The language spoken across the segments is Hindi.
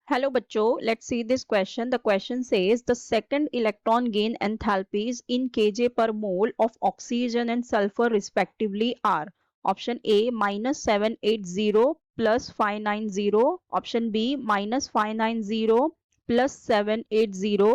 Hello बच्चों, let's see this question. The question says the second electron gain enthalpies in kJ per mole of oxygen and sulfur respectively are option A minus 780 plus 590, option B minus 590 plus 780,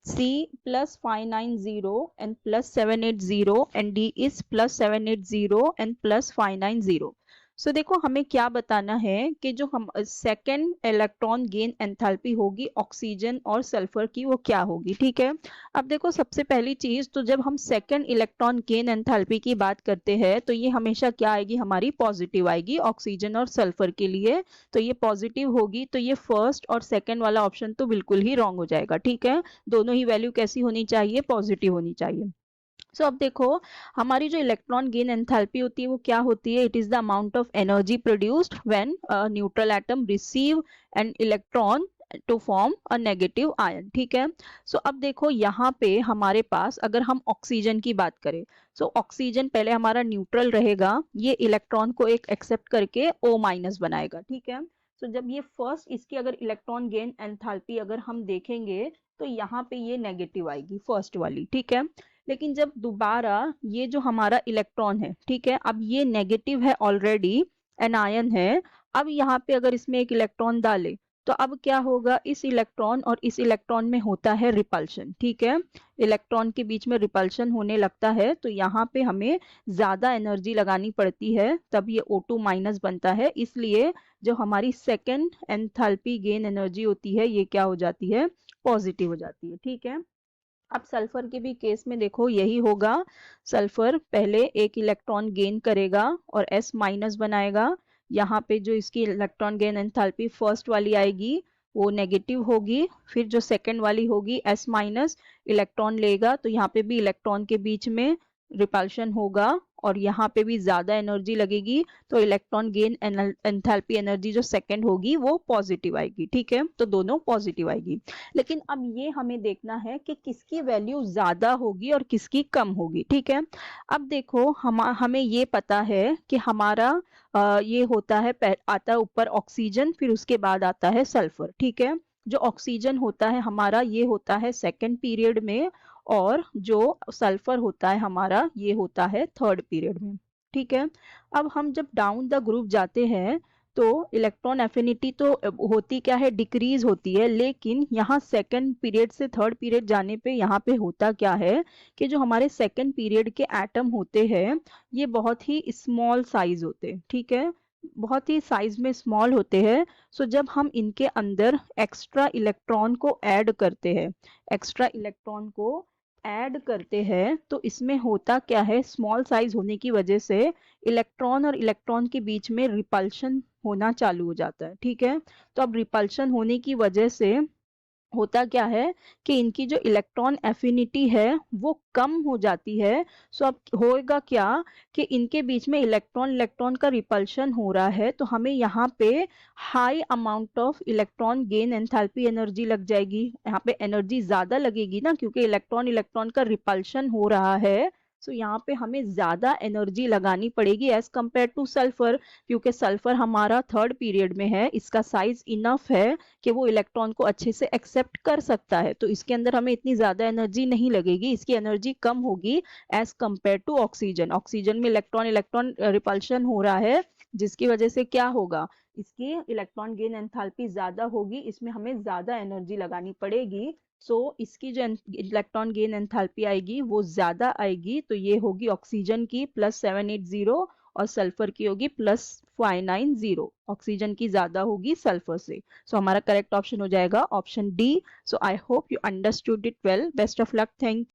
C plus 590 and plus 780 and D is plus 780 and plus 590. सो देखो हमें क्या बताना है कि जो हम सेकेंड इलेक्ट्रॉन गेन एंथैल्पी होगी ऑक्सीजन और सल्फर की वो क्या होगी। ठीक है, अब देखो सबसे पहली चीज तो जब हम सेकेंड इलेक्ट्रॉन गेन एंथैल्पी की बात करते हैं तो ये हमेशा क्या आएगी, हमारी पॉजिटिव आएगी ऑक्सीजन और सल्फर के लिए। तो ये पॉजिटिव होगी, तो ये फर्स्ट और सेकेंड वाला ऑप्शन तो बिल्कुल ही रॉन्ग हो जाएगा। ठीक है, दोनों ही वैल्यू कैसी होनी चाहिए, पॉजिटिव होनी चाहिए। सो अब देखो हमारी जो इलेक्ट्रॉन गेन एंथैल्पी होती है वो क्या होती है, it is the amount of energy produced when neutral atom receive an electron to form a negative ion. ठीक है, सो अब देखो यहाँ पे हमारे पास अगर हम ऑक्सीजन की बात करें, सो ऑक्सीजन पहले हमारा न्यूट्रल रहेगा, ये इलेक्ट्रॉन को एक एक्सेप्ट करके O माइनस बनाएगा। ठीक है, सो जब ये फर्स्ट इसकी अगर इलेक्ट्रॉन गेन एंथैल्पी अगर हम देखेंगे तो यहाँ पे ये नेगेटिव आएगी फर्स्ट वाली। ठीक है, लेकिन जब दोबारा ये जो हमारा इलेक्ट्रॉन है, ठीक है, अब ये नेगेटिव है ऑलरेडी, एनायन है, अब यहाँ पे अगर इसमें एक इलेक्ट्रॉन डाले तो अब क्या होगा, इस इलेक्ट्रॉन और इस इलेक्ट्रॉन में होता है रिपल्शन। ठीक है, इलेक्ट्रॉन के बीच में रिपल्शन होने लगता है, तो यहाँ पे हमें ज्यादा एनर्जी लगानी पड़ती है, तब ये O2 माइनस बनता है। इसलिए जो हमारी सेकेंड एंथैल्पी गेन एनर्जी होती है ये क्या हो जाती है, पॉजिटिव हो जाती है। ठीक है, अब सल्फर के भी केस में देखो यही होगा, सल्फर पहले एक इलेक्ट्रॉन गेन करेगा और S माइनस बनाएगा, यहाँ पे जो इसकी इलेक्ट्रॉन गेन एंथैल्पी फर्स्ट वाली आएगी वो नेगेटिव होगी, फिर जो सेकंड वाली होगी S माइनस इलेक्ट्रॉन लेगा, तो यहाँ पे भी इलेक्ट्रॉन के बीच में रिपल्शन होगा और यहाँ पे भी ज्यादा एनर्जी लगेगी, तो इलेक्ट्रॉन गेन एंथैल्पी एनर्जी जो सेकंड होगी वो पॉजिटिव आएगी। ठीक है, तो दोनों पॉजिटिव आएगी, लेकिन अब ये हमें देखना है कि किसकी वैल्यू ज्यादा होगी और किसकी कम होगी। ठीक है, अब देखो हमें ये पता है कि हमारा ये होता है आता है ऊपर ऑक्सीजन, फिर उसके बाद आता है सल्फर। ठीक है, जो ऑक्सीजन होता है हमारा ये होता है सेकेंड पीरियड में, और जो सल्फर होता है हमारा ये होता है थर्ड पीरियड में। ठीक है, अब हम जब डाउन द ग्रुप जाते हैं तो इलेक्ट्रॉन एफिनिटी तो होती क्या है, डिक्रीज होती है, लेकिन यहाँ सेकंड पीरियड से थर्ड पीरियड जाने पे यहाँ पे होता क्या है कि जो हमारे सेकंड पीरियड के एटम होते हैं ये बहुत ही स्मॉल साइज होते हैं। ठीक है, बहुत ही साइज में स्मॉल होते हैं। सो जब हम इनके अंदर एक्स्ट्रा इलेक्ट्रॉन को ऐड करते हैं, एक्स्ट्रा इलेक्ट्रॉन को ऐड करते हैं तो इसमें होता क्या है, स्मॉल साइज होने की वजह से इलेक्ट्रॉन और इलेक्ट्रॉन के बीच में रिपल्शन होना चालू हो जाता है। ठीक है, तो अब रिपल्शन होने की वजह से होता क्या है कि इनकी जो इलेक्ट्रॉन एफिनिटी है वो कम हो जाती है। सो अब होएगा क्या कि इनके बीच में इलेक्ट्रॉन इलेक्ट्रॉन का रिपल्शन हो रहा है, तो हमें यहाँ पे high amount of electron gain enthalpy energy लग जाएगी, यहाँ पे एनर्जी ज्यादा लगेगी ना, क्योंकि इलेक्ट्रॉन इलेक्ट्रॉन का रिपल्शन हो रहा है। सो यहाँ पे हमें ज्यादा एनर्जी लगानी पड़ेगी एज कंपेयर टू सल्फर, क्योंकि सल्फर हमारा थर्ड पीरियड में है, इसका साइज इनफ है कि वो इलेक्ट्रॉन को अच्छे से एक्सेप्ट कर सकता है, तो इसके अंदर हमें इतनी ज्यादा एनर्जी नहीं लगेगी, इसकी एनर्जी कम होगी as compare to oxygen. Oxygen में इलेक्ट्रॉन इलेक्ट्रॉन रिपल्शन हो रहा है, जिसकी वजह से क्या होगा, इसकी इलेक्ट्रॉन गेन एंथैल्पी ज्यादा होगी, इसमें हमें ज्यादा एनर्जी लगानी पड़ेगी। इसकी जो इलेक्ट्रॉन गेन एंथैल्पी आएगी वो ज्यादा आएगी, तो ये होगी ऑक्सीजन की प्लस 780 और सल्फर की होगी प्लस 590, ऑक्सीजन की ज्यादा होगी सल्फर से। सो हमारा करेक्ट ऑप्शन हो जाएगा option D. So I hope you understood it well, best of luck, thank